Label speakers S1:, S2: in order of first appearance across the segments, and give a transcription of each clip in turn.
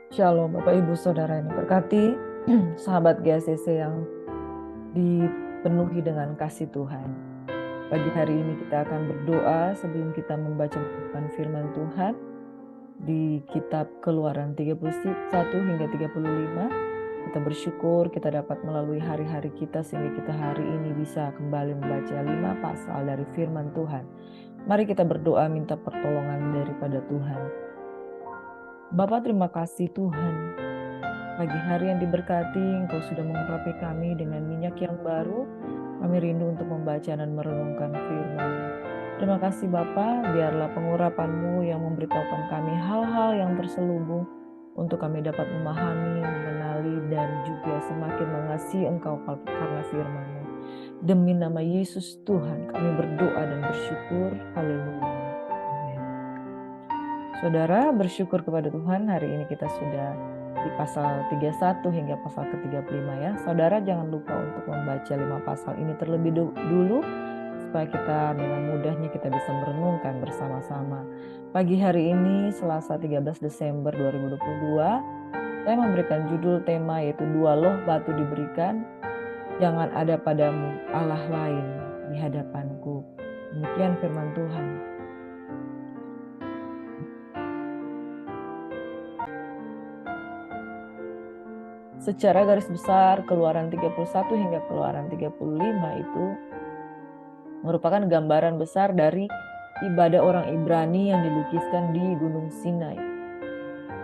S1: Shalom Bapak Ibu Saudara yang diberkati, sahabat GACC yang dipenuhi dengan kasih Tuhan. Pagi hari ini kita akan berdoa sebelum kita membaca firman Tuhan di kitab Keluaran 31 hingga 35. Kita bersyukur kita dapat melalui hari-hari kita sehingga kita hari ini bisa kembali membaca 5 pasal dari firman Tuhan. Mari kita berdoa minta pertolongan daripada Tuhan. Bapa, terima kasih Tuhan. Pagi hari yang diberkati, Engkau sudah mengurapi kami dengan minyak yang baru. Kami rindu untuk membaca dan merenungkan firman. Terima kasih Bapa, biarlah pengurapan-Mu yang memberitahukan kami hal-hal yang terselubung untuk kami dapat memahami, mengenali, dan juga semakin mengasihi Engkau karena firman-Mu. Demi nama Yesus Tuhan, kami berdoa dan bersyukur. Haleluya. Amin. Saudara, bersyukur kepada Tuhan, hari ini kita sudah di pasal 31 hingga pasal ke-35 ya. Saudara jangan lupa untuk membaca 5 pasal ini terlebih dulu supaya kita dengan mudahnya kita bisa merenungkan bersama-sama. Pagi hari ini Selasa 13 Desember 2022, saya memberikan judul tema yaitu dua loh batu diberikan, jangan ada padamu Allah lain di hadapanku. Demikian firman Tuhan. Secara garis besar Keluaran 31 hingga Keluaran 35 itu merupakan gambaran besar dari ibadah orang Ibrani yang dilukiskan di Gunung Sinai.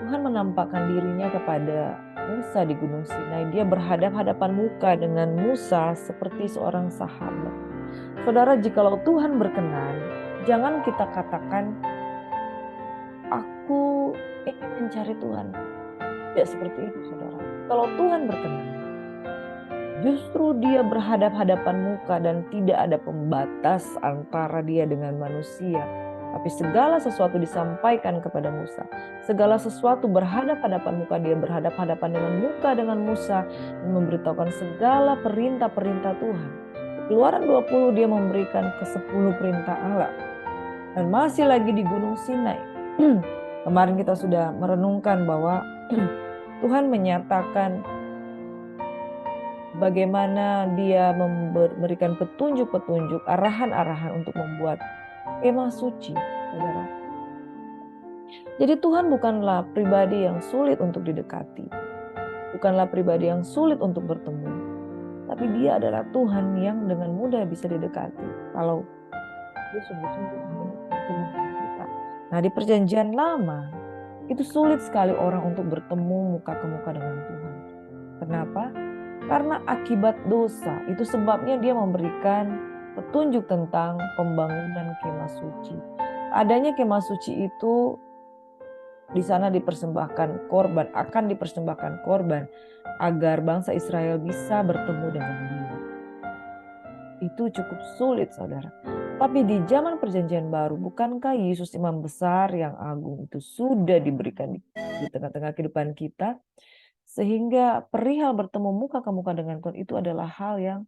S1: Tuhan menampakkan dirinya kepada Musa di Gunung Sinai. Dia berhadap-hadapan muka dengan Musa seperti seorang sahabat. Saudara, jikalau Tuhan berkenan, jangan kita katakan, aku ingin mencari Tuhan. Tidak seperti itu, saudara. Kalau Tuhan berkenan, justru dia berhadap-hadapan muka dan tidak ada pembatas antara dia dengan manusia. Tapi segala sesuatu disampaikan kepada Musa. Segala sesuatu berhadap-hadapan muka, dia berhadap-hadapan dengan Musa dan memberitahukan segala perintah-perintah Tuhan. Keluaran 20 dia memberikan ke-10 perintah Allah. Dan masih lagi di Gunung Sinai. Kemarin kita sudah merenungkan bahwa Tuhan menyatakan bagaimana dia memberikan petunjuk-petunjuk, arahan-arahan untuk membuat kemah suci, saudara. Jadi Tuhan bukanlah pribadi yang sulit untuk didekati. Bukanlah pribadi yang sulit untuk bertemu. Tapi dia adalah Tuhan yang dengan mudah bisa didekati. Kalau dia sungguh-sungguh ingin bertemu dengan kita. Nah, di perjanjian lama, itu sulit sekali orang untuk bertemu muka ke muka dengan Tuhan. Kenapa? Karena akibat dosa, itu sebabnya dia memberikan petunjuk tentang pembangunan kemah suci. Adanya kemah suci itu di sana dipersembahkan korban, akan dipersembahkan korban agar bangsa Israel bisa bertemu dengan dia. Itu cukup sulit, saudara. Tapi di zaman perjanjian baru, bukankah Yesus Imam Besar yang agung itu sudah diberikan di tengah-tengah kehidupan kita? Sehingga perihal bertemu muka ke muka dengan Tuhan itu adalah hal yang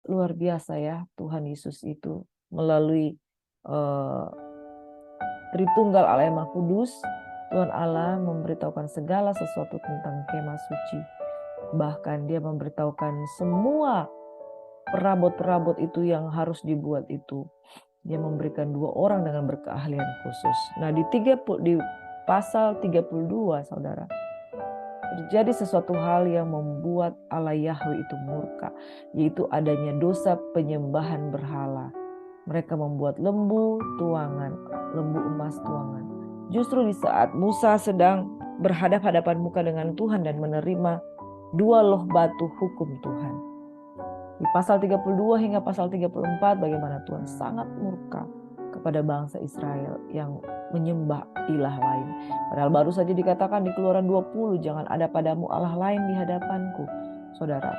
S1: luar biasa ya Tuhan Yesus itu melalui Tritunggal Allah yang Maha Kudus. Tuhan Allah memberitahukan segala sesuatu tentang kemah suci. Bahkan dia memberitahukan semua perabot-perabot itu yang harus dibuat itu. Dia memberikan 2 orang dengan berkeahlian khusus. Nah di pasal 32 saudara, terjadi sesuatu hal yang membuat Allah Yahweh itu murka, yaitu adanya dosa penyembahan berhala. Mereka membuat lembu emas tuangan. Justru di saat Musa sedang berhadap-hadapan muka dengan Tuhan dan menerima 2 loh batu hukum Tuhan. Di pasal 32 hingga pasal 34 bagaimana Tuhan sangat murka kepada bangsa Israel yang menyembah ilah lain. Padahal baru saja dikatakan di Keluaran 20, jangan ada padamu Allah lain di hadapanku. Saudara,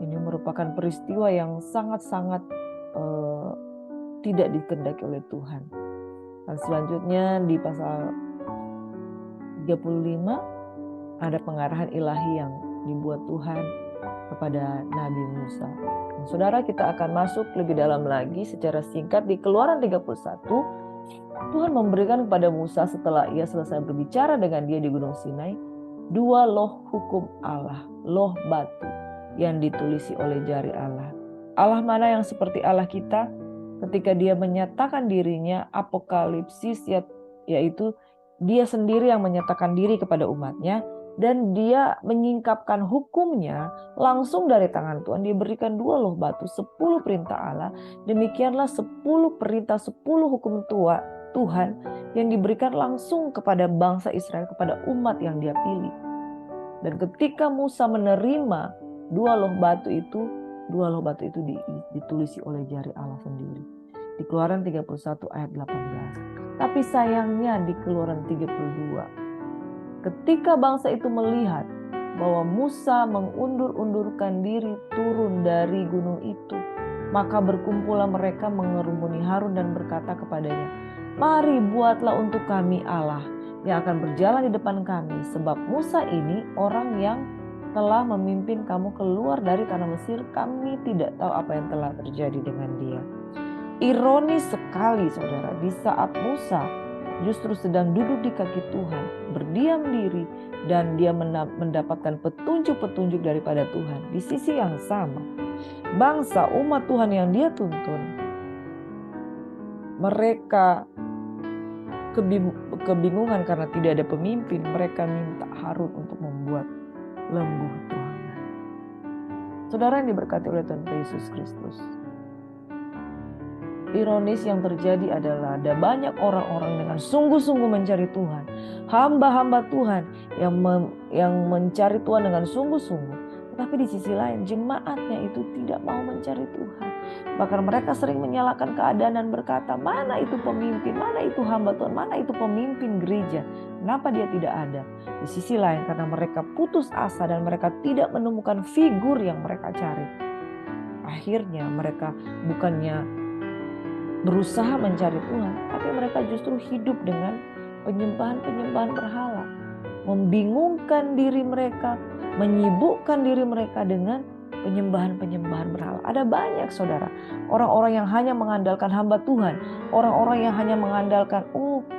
S1: ini merupakan peristiwa yang sangat-sangat tidak dikehendaki oleh Tuhan. Dan selanjutnya di pasal 35 ada pengarahan ilahi yang dibuat Tuhan kepada Nabi Musa. Nah, saudara, kita akan masuk lebih dalam lagi secara singkat di Keluaran 31. Tuhan memberikan kepada Musa setelah ia selesai berbicara dengan dia di Gunung Sinai 2 loh hukum Allah, loh batu yang ditulisi oleh jari Allah. Allah mana yang seperti Allah kita? Ketika dia menyatakan dirinya, apokalipsis, yaitu dia sendiri yang menyatakan diri kepada umatnya, dan dia menyingkapkan hukumnya langsung dari tangan Tuhan. Dia berikan 2 loh batu, 10 perintah Allah. Demikianlah 10 perintah, 10 hukum Tuhan yang diberikan langsung kepada bangsa Israel, kepada umat yang dia pilih. Dan ketika Musa menerima 2 loh batu itu, 2 loh batu itu ditulisi oleh jari Allah sendiri. Di Keluaran 31 ayat 18. Tapi sayangnya di Keluaran 32, ketika bangsa itu melihat bahwa Musa mengundur-undurkan diri turun dari gunung itu, maka berkumpullah mereka mengerumuni Harun dan berkata kepadanya, mari buatlah untuk kami Allah yang akan berjalan di depan kami, sebab Musa ini orang yang telah memimpin kamu keluar dari tanah Mesir, kami tidak tahu apa yang telah terjadi dengan dia. Ironis sekali saudara, di saat Musa justru sedang duduk di kaki Tuhan, berdiam diri, dan dia mendapatkan petunjuk-petunjuk daripada Tuhan. Di sisi yang sama, bangsa umat Tuhan yang dia tuntun, mereka kebingungan karena tidak ada pemimpin. Mereka minta Harun untuk membuat lembu tuangan. Saudara yang diberkati oleh Tuhan Yesus Kristus, ironis yang terjadi adalah ada banyak orang-orang dengan sungguh-sungguh mencari Tuhan, hamba-hamba Tuhan yang mencari Tuhan dengan sungguh-sungguh. Tetapi di sisi lain jemaatnya itu tidak mau mencari Tuhan. Bahkan mereka sering menyalahkan keadaan dan berkata, mana itu pemimpin, mana itu hamba Tuhan, mana itu pemimpin gereja, kenapa dia tidak ada. Di sisi lain karena mereka putus asa dan mereka tidak menemukan figur yang mereka cari, akhirnya mereka bukannya berusaha mencari Tuhan, tapi mereka justru hidup dengan penyembahan-penyembahan berhala, membingungkan diri mereka, menyibukkan diri mereka dengan penyembahan-penyembahan berhala. Ada banyak saudara, orang-orang yang hanya mengandalkan hamba Tuhan, orang-orang yang hanya mengandalkan,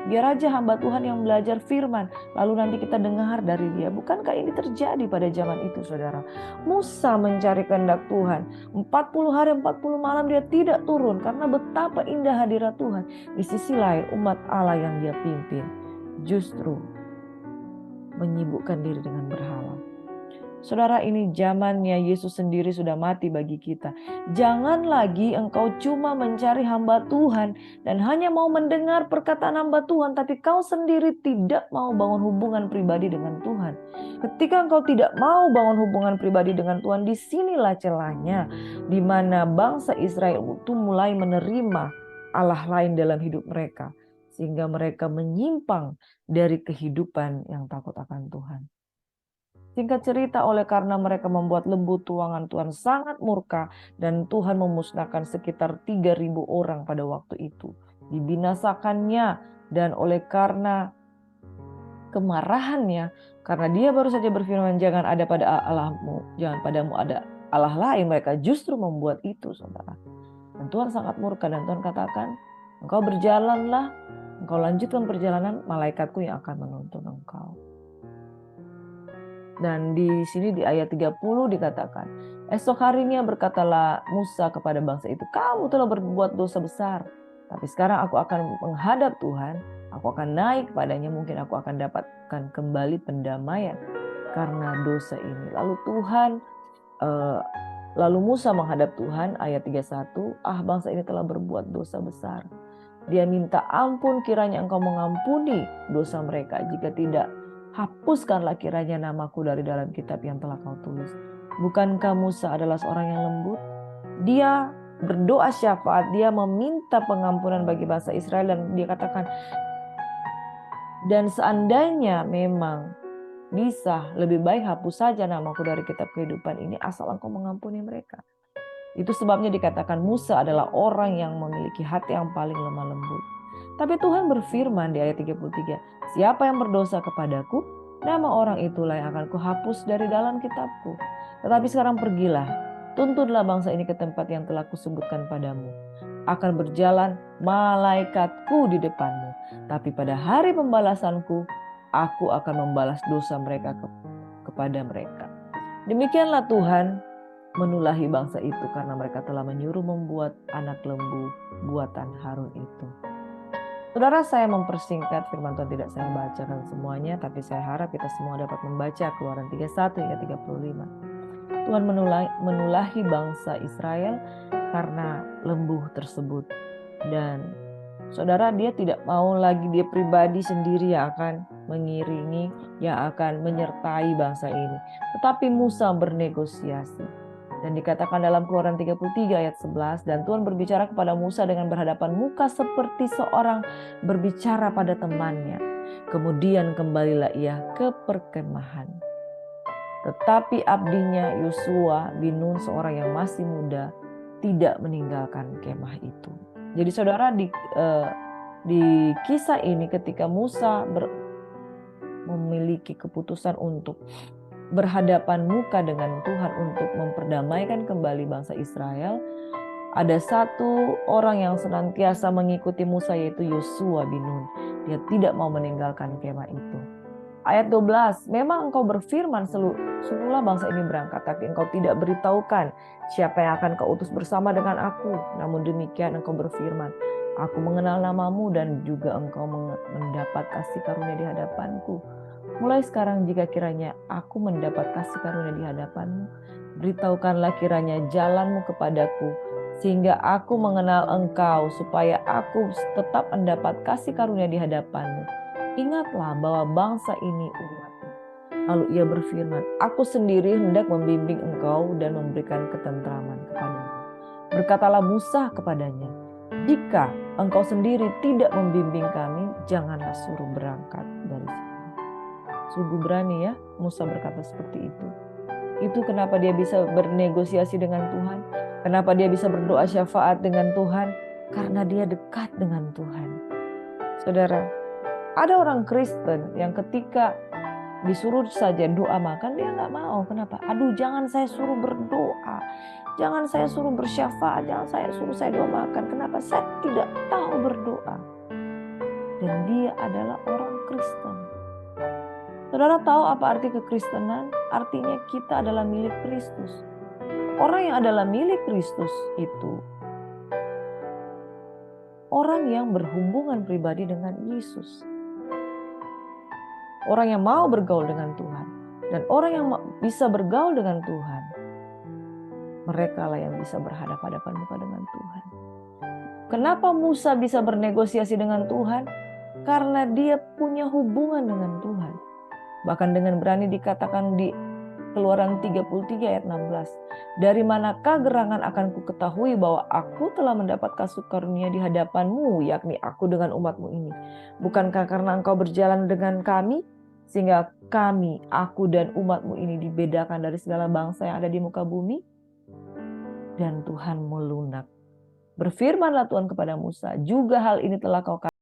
S1: biar aja hamba Tuhan yang belajar firman, lalu nanti kita dengar dari dia. Bukankah ini terjadi pada zaman itu saudara? Musa mencari kehendak Tuhan, 40 hari 40 malam dia tidak turun karena betapa indah hadirat Tuhan. Di sisi lain umat Allah yang dia pimpin justru menyibukkan diri dengan berhala. Saudara, ini zamannya Yesus sendiri sudah mati bagi kita. Jangan lagi engkau cuma mencari hamba Tuhan dan hanya mau mendengar perkataan hamba Tuhan, tapi kau sendiri tidak mau bangun hubungan pribadi dengan Tuhan. Ketika engkau tidak mau bangun hubungan pribadi dengan Tuhan, disinilah celahnya, di mana bangsa Israel itu mulai menerima Allah lain dalam hidup mereka, sehingga mereka menyimpang dari kehidupan yang takut akan Tuhan. Singkat cerita, oleh karena mereka membuat lembu tuangan, Tuhan sangat murka dan Tuhan memusnahkan sekitar 3.000 orang pada waktu itu. Dibinasakannya, dan oleh karena kemarahannya, karena dia baru saja berfirman, jangan ada pada Allahmu, jangan padamu ada Allah lain, mereka justru membuat itu, saudara. Dan Tuhan sangat murka, dan Tuhan katakan, engkau berjalanlah, engkau lanjutkan perjalanan, malaikatku yang akan menuntun engkau. Dan di sini di ayat 30 dikatakan, esok harinya berkatalah Musa kepada bangsa itu, kamu telah berbuat dosa besar, tapi sekarang aku akan menghadap Tuhan, aku akan naik kepadanya, mungkin aku akan dapatkan kembali pendamaian karena dosa ini. Lalu Musa menghadap Tuhan, ayat 31, bangsa ini telah berbuat dosa besar. Dia minta ampun, kiranya engkau mengampuni dosa mereka. Jika tidak, hapuskanlah kiranya namaku dari dalam kitab yang telah kau tulis. Bukankah Musa adalah seorang yang lembut? Dia berdoa syafaat, dia meminta pengampunan bagi bangsa Israel, dan dia katakan, dan seandainya memang bisa, lebih baik hapus saja namaku dari kitab kehidupan ini asal engkau mengampuni mereka. Itu sebabnya dikatakan Musa adalah orang yang memiliki hati yang paling lemah lembut. Tapi Tuhan berfirman di ayat 33, siapa yang berdosa kepadaku, nama orang itulah yang akan kuhapus dari dalam kitabku. Tetapi sekarang pergilah, tuntunlah bangsa ini ke tempat yang telah kusebutkan padamu. Akan berjalan malaikatku di depanmu. Tapi pada hari pembalasanku, aku akan membalas dosa mereka kepada mereka. Demikianlah Tuhan menulahi bangsa itu karena mereka telah menyuruh membuat anak lembu buatan Harun itu. Saudara, saya mempersingkat firman Tuhan, tidak saya bacakan semuanya, tapi saya harap kita semua dapat membaca Keluaran 31 hingga 35. Tuhan menulahi bangsa Israel karena lembu tersebut. Dan saudara, dia tidak mau lagi dia pribadi sendiri yang akan mengiringi, yang akan menyertai bangsa ini. Tetapi Musa bernegosiasi. Dan dikatakan dalam Keluaran 33 ayat 11, dan Tuhan berbicara kepada Musa dengan berhadapan muka seperti seorang berbicara pada temannya. Kemudian kembalilah ia ke perkemahan. Tetapi abdinya Yosua bin Nun, seorang yang masih muda, tidak meninggalkan kemah itu. Jadi saudara, di kisah ini ketika Musa memiliki keputusan untuk berhadapan muka dengan Tuhan untuk memperdamaikan kembali bangsa Israel, ada satu orang yang senantiasa mengikuti Musa, yaitu Yosua bin Nun. Dia tidak mau meninggalkan kemah itu. Ayat 12, memang engkau berfirman, suruhlah bangsa ini berangkat, tapi engkau tidak beritahukan siapa yang akan kau utus bersama dengan aku. Namun demikian engkau berfirman, aku mengenal namamu dan juga engkau mendapat kasih karunia di hadapanku. Mulai sekarang jika kiranya aku mendapat kasih karunia di hadapanmu, beritahukanlah kiranya jalanmu kepadaku, sehingga aku mengenal engkau, supaya aku tetap mendapat kasih karunia di hadapanmu. Ingatlah bahwa bangsa ini umatmu. Lalu ia berfirman, aku sendiri hendak membimbing engkau dan memberikan ketentraman kepadamu. Berkatalah Musa kepadanya, jika engkau sendiri tidak membimbing kami, janganlah suruh berangkat dari sini. Sungguh berani ya Musa berkata seperti itu. Itu kenapa dia bisa bernegosiasi dengan Tuhan. Kenapa dia bisa berdoa syafaat dengan Tuhan. Karena dia dekat dengan Tuhan. Saudara, ada orang Kristen yang ketika disuruh saja doa makan, dia nggak mau. Kenapa? Aduh, jangan saya suruh berdoa. Jangan saya suruh bersyafaat. Jangan saya suruh saya doa makan. Kenapa? Saya tidak tahu berdoa. Dan dia adalah orang Kristen. Saudara tahu apa arti kekristenan? Artinya kita adalah milik Kristus. Orang yang adalah milik Kristus itu orang yang berhubungan pribadi dengan Yesus. Orang yang mau bergaul dengan Tuhan. Dan orang yang bisa bergaul dengan Tuhan, mereka lah yang bisa berhadapan-hadapan muka dengan Tuhan. Kenapa Musa bisa bernegosiasi dengan Tuhan? Karena dia punya hubungan dengan Tuhan. Bahkan dengan berani dikatakan di Keluaran 33 ayat 16. Dari manakah gerangan akan ku ketahui bahwa aku telah mendapat kasih karunia di hadapanmu, yakni aku dengan umatmu ini. Bukankah karena engkau berjalan dengan kami, sehingga kami, aku dan umatmu ini dibedakan dari segala bangsa yang ada di muka bumi? Dan Tuhan melunak. Berfirmanlah Tuhan kepada Musa, juga hal ini telah kau katakan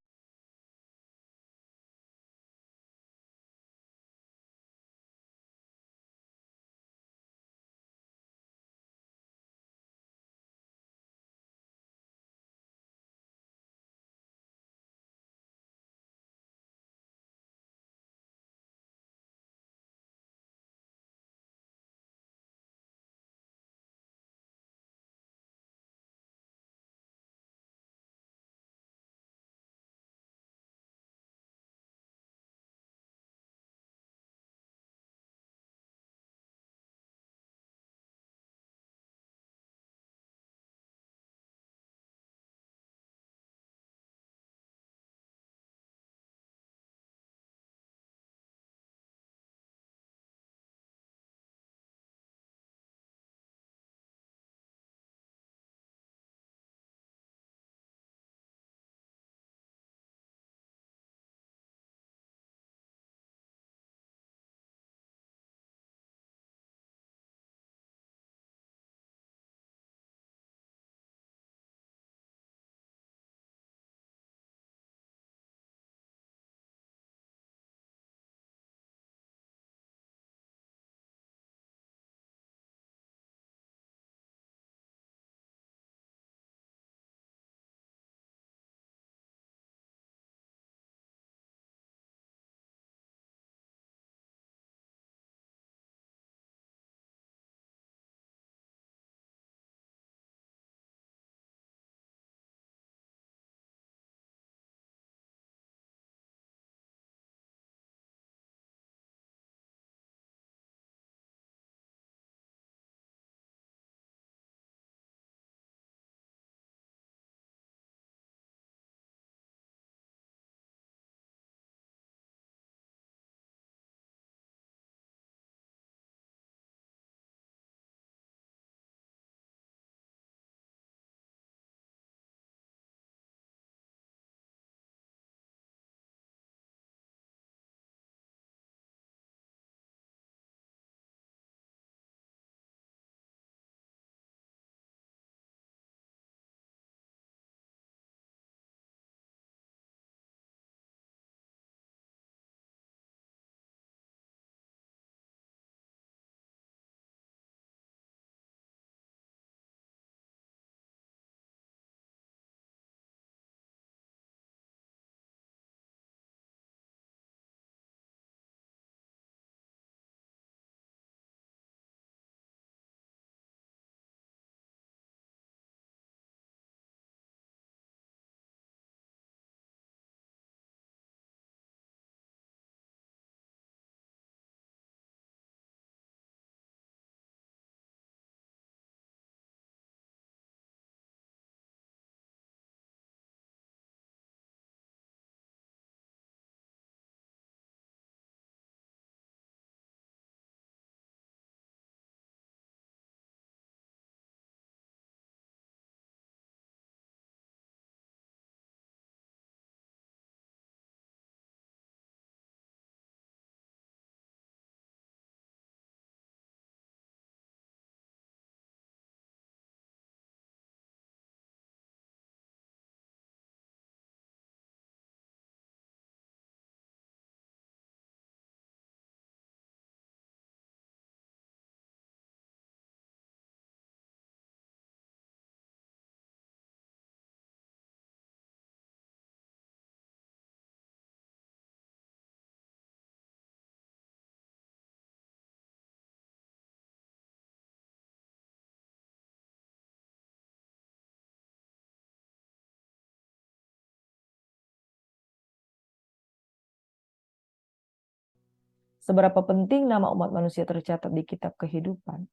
S1: seberapa penting nama umat manusia tercatat di kitab kehidupan.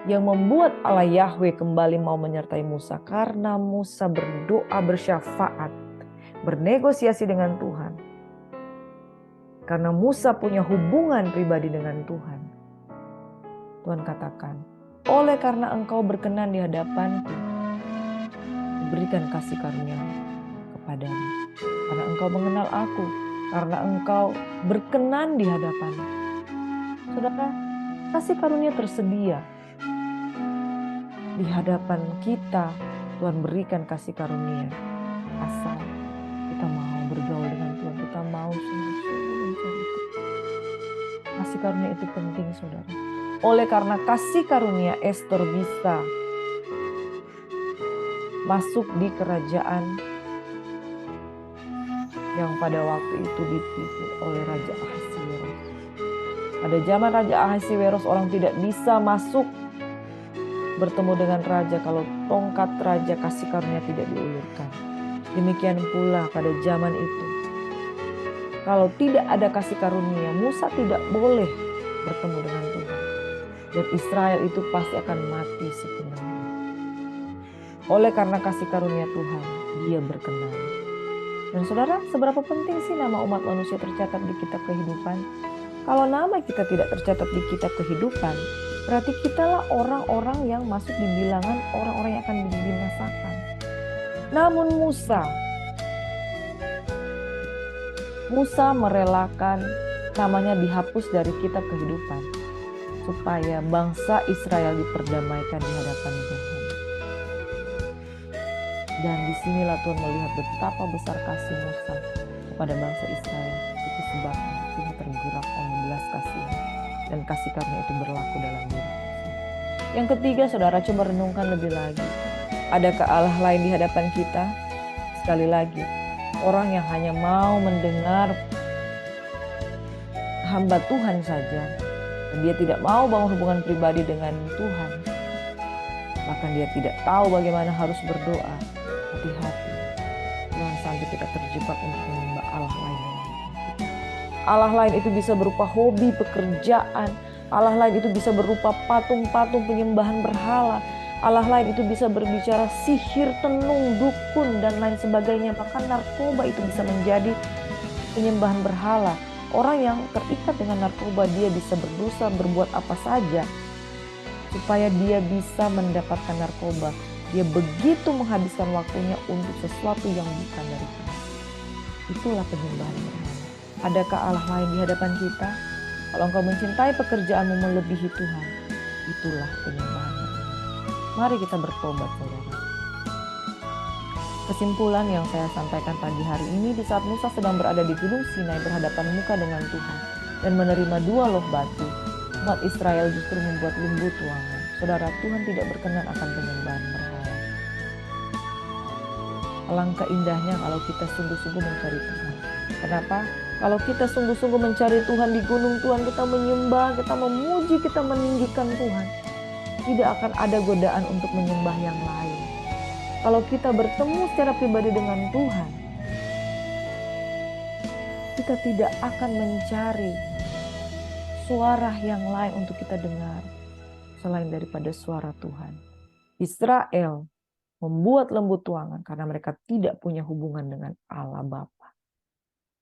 S1: Yang membuat Allah Yahweh kembali mau menyertai Musa karena Musa berdoa bersyafaat, bernegosiasi dengan Tuhan. Karena Musa punya hubungan pribadi dengan Tuhan. Tuhan katakan, oleh karena engkau berkenan di hadapanku, berikan kasih karunia kepadamu. Karena engkau mengenal aku, karena engkau berkenan di hadapanku. Saudara, kasih karunia tersedia di hadapan kita. Tuhan berikan kasih karunia asal kita mau bergaul dengan Tuhan, kita mau sungguh-sungguh mencari Tuhan. Kasih karunia itu penting, saudara. Oleh karena kasih karunia, Ester bisa masuk di kerajaan yang pada waktu itu dipimpin oleh Raja Ahasiweros. Pada zaman Raja Ahasiweros, orang tidak bisa masuk bertemu dengan raja kalau tongkat raja kasih karunia tidak diulurkan. Demikian pula pada zaman itu, kalau tidak ada kasih karunia, Musa tidak boleh bertemu dengan Tuhan. Dan Israel itu pasti akan mati sepenuhnya. Oleh karena kasih karunia Tuhan, dia berkenan. Dan saudara, seberapa penting sih nama umat manusia tercatat di kitab kehidupan? Kalau nama kita tidak tercatat di kitab kehidupan, berarti kitalah orang-orang yang masuk di bilangan orang-orang yang akan dibinasakan. Namun Musa merelakan namanya dihapus dari kitab kehidupan supaya bangsa Israel diperdamaikan di hadapan Tuhan. Dan disinilah Tuhan melihat betapa besar kasih Musa kepada bangsa Israel. Itu sebabnya Tuhan tergerak oleh belas kasihan dan kasih karunia itu berlaku dalam diri Musa. Yang ketiga, saudara, coba renungkan lebih lagi. Adakah Allah lain di hadapan kita? Sekali lagi, orang yang hanya mau mendengar hamba Tuhan saja, dan dia tidak mau bangun hubungan pribadi dengan Tuhan. Bahkan dia tidak tahu bagaimana harus berdoa. Hati-hati, jangan sampai kita terjebak untuk menyembah Allah lain. Allah lain itu bisa berupa hobi, pekerjaan. Allah lain itu bisa berupa patung-patung penyembahan berhala. Allah lain itu bisa berbicara sihir, tenung, dukun, dan lain sebagainya. Bahkan narkoba itu bisa menjadi penyembahan berhala. Orang yang terikat dengan narkoba, dia bisa berdosa, berbuat apa saja supaya dia bisa mendapatkan narkoba. Dia begitu menghabiskan waktunya untuk sesuatu yang bukan dari Tuhan. Itulah penyembahan berhala. Adakah Allah lain di hadapan kita? Kalau engkau mencintai pekerjaanmu melebihi Tuhan, itulah penyembahan berhala. Mari kita bertobat, saudara. Kesimpulan yang saya sampaikan pagi hari ini, di saat Musa sedang berada di Gunung Sinai berhadapan muka dengan Tuhan dan menerima 2 loh batu, umat Israel justru membuat lembu tuangan. Saudara, Tuhan tidak berkenan akan penyembahan berhala. Alangkah indahnya kalau kita sungguh-sungguh mencari Tuhan. Kenapa? Kalau kita sungguh-sungguh mencari Tuhan di gunung Tuhan, kita menyembah, kita memuji, kita meninggikan Tuhan. Tidak akan ada godaan untuk menyembah yang lain. Kalau kita bertemu secara pribadi dengan Tuhan, kita tidak akan mencari suara yang lain untuk kita dengar selain daripada suara Tuhan. Israel membuat lembu tuangan karena mereka tidak punya hubungan dengan Allah Bapa.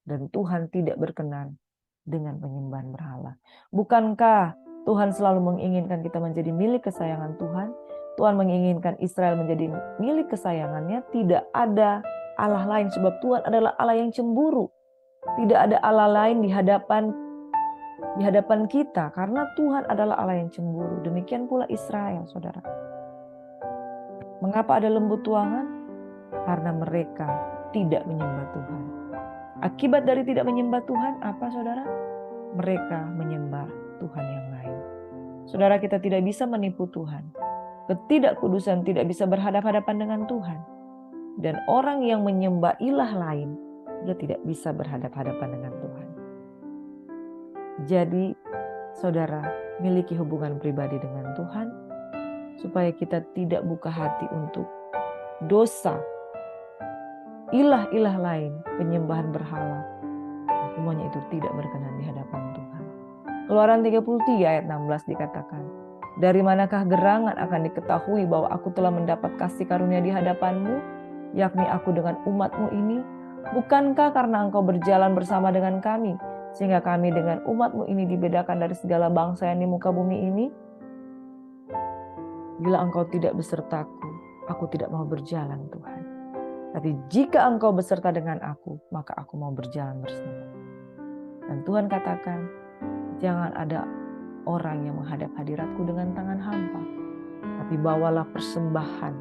S1: Dan Tuhan tidak berkenan dengan penyembahan berhala. Bukankah Tuhan selalu menginginkan kita menjadi milik kesayangan Tuhan? Tuhan menginginkan Israel menjadi milik kesayangannya. Tidak ada Allah lain sebab Tuhan adalah Allah yang cemburu. Tidak ada Allah lain di hadapan kita karena Tuhan adalah Allah yang cemburu. Demikian pula Israel, saudara. Mengapa ada lembu tuangan? Karena mereka tidak menyembah Tuhan. Akibat dari tidak menyembah Tuhan apa, saudara? Mereka menyembah Tuhan yang lain. Saudara, kita tidak bisa menipu Tuhan. Ketidakkudusan tidak bisa berhadapan-hadapan dengan Tuhan. Dan orang yang menyembah ilah lain, dia tidak bisa berhadapan-hadapan dengan Tuhan. Jadi, saudara, miliki hubungan pribadi dengan Tuhan, supaya kita tidak buka hati untuk dosa, ilah-ilah lain, penyembahan berhala. Semuanya itu tidak berkenan di hadapan Tuhan. Keluaran 33 ayat 16 dikatakan, dari manakah gerangan akan diketahui bahwa aku telah mendapat kasih karunia di hadapanmu, yakni aku dengan umatmu ini? Bukankah karena engkau berjalan bersama dengan kami, sehingga kami dengan umatmu ini dibedakan dari segala bangsa yang di muka bumi ini? Bila engkau tidak besertaku, aku tidak mau berjalan, Tuhan. Tapi jika engkau beserta dengan aku, maka aku mau berjalan bersama. Dan Tuhan katakan, jangan ada orang yang menghadap hadiratku dengan tangan hampa, tapi bawalah persembahan.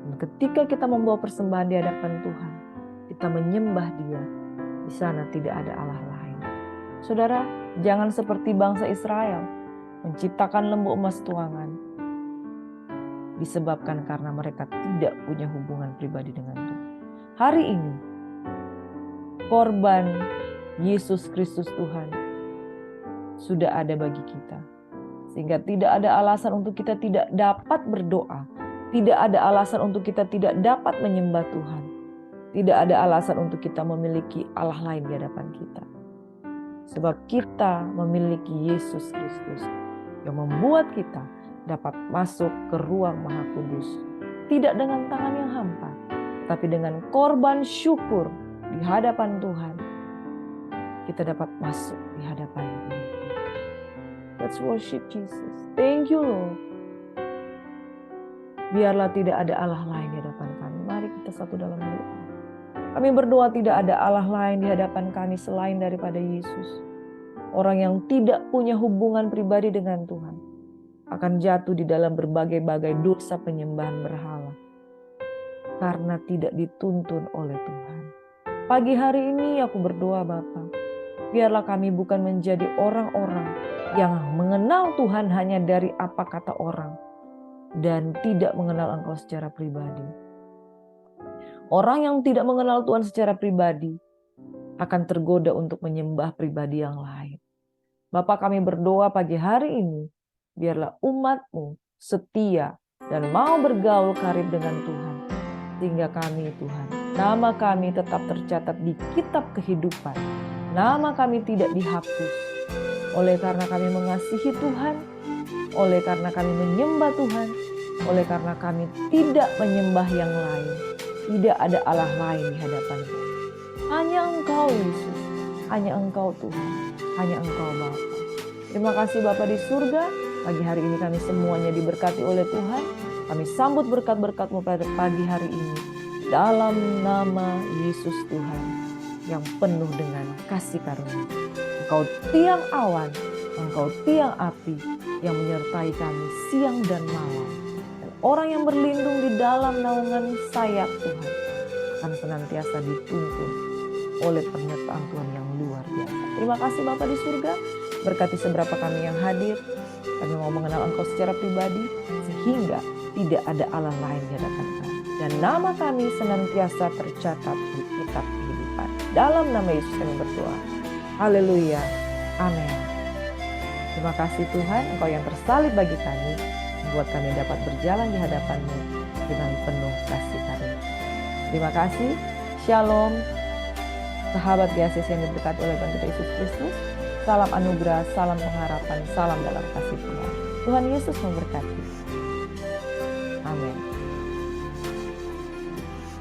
S1: Dan ketika kita membawa persembahan di hadapan Tuhan, kita menyembah Dia, di sana tidak ada Allah lain. Saudara, jangan seperti bangsa Israel, menciptakan lembu emas tuangan, disebabkan karena mereka tidak punya hubungan pribadi dengan Tuhan. Hari ini, korban Yesus Kristus Tuhan sudah ada bagi kita. Sehingga tidak ada alasan untuk kita tidak dapat berdoa. Tidak ada alasan untuk kita tidak dapat menyembah Tuhan. Tidak ada alasan untuk kita memiliki Allah lain di hadapan kita. Sebab kita memiliki Yesus Kristus yang membuat kita dapat masuk ke ruang Maha Kudus. Tidak dengan tangan yang hampa, tapi dengan korban syukur di hadapan Tuhan. Kita dapat masuk di hadapan Dia. Let's worship Jesus. Thank you, Lord. Biarlah tidak ada Allah lain di hadapan kami. Mari kita satu dalam doa. Kami berdoa tidak ada Allah lain di hadapan kami selain daripada Yesus. Orang yang tidak punya hubungan pribadi dengan Tuhan akan jatuh di dalam berbagai-bagai dosa penyembahan berhala. Karena tidak dituntun oleh Tuhan. Pagi hari ini aku berdoa Bapa, biarlah kami bukan menjadi orang-orang yang mengenal Tuhan hanya dari apa kata orang dan tidak mengenal Engkau secara pribadi. Orang yang tidak mengenal Tuhan secara pribadi akan tergoda untuk menyembah pribadi yang lain. Bapa, kami berdoa pagi hari ini, biarlah umat-Mu setia dan mau bergaul karib dengan Tuhan. Sehingga kami Tuhan, nama kami tetap tercatat di kitab kehidupan. Nama kami tidak dihapus. Oleh karena kami mengasihi Tuhan, oleh karena kami menyembah Tuhan, oleh karena kami tidak menyembah yang lain. Tidak ada Allah lain di hadapan kita. Hanya Engkau Yesus, hanya Engkau Tuhan, hanya Engkau Bapa. Terima kasih Bapa di surga, pagi hari ini kami semuanya diberkati oleh Tuhan. Kami sambut berkat-berkat-Mu pada pagi hari ini. Dalam nama Yesus Tuhan yang penuh dengan kasih karunia. Engkau tiang awan, Engkau tiang api yang menyertai kami siang dan malam. Dan orang yang berlindung di dalam naungan sayap Tuhan akan senantiasa dituntun oleh penyertaan Tuhan yang luar biasa. Terima kasih Bapa di surga, berkati seberapa kami yang hadir. Kami mau mengenal Engkau secara pribadi sehingga tidak ada Allah lain di hadapan kami. Dan nama kami senantiasa tercatat di kitab kehidupan. Dalam nama Yesus kami berdoa. Haleluya. Amin. Terima kasih Tuhan, Engkau yang tersalib bagi kami, membuat kami dapat berjalan di hadapan-Mu dengan penuh kasih karunia. Terima kasih. Shalom. Sahabat GACC yang diberkati oleh Tuhan kita Yesus Kristus. Salam anugerah, salam pengharapan, salam dalam kasih Tuhan. Tuhan Yesus memberkati. Amin.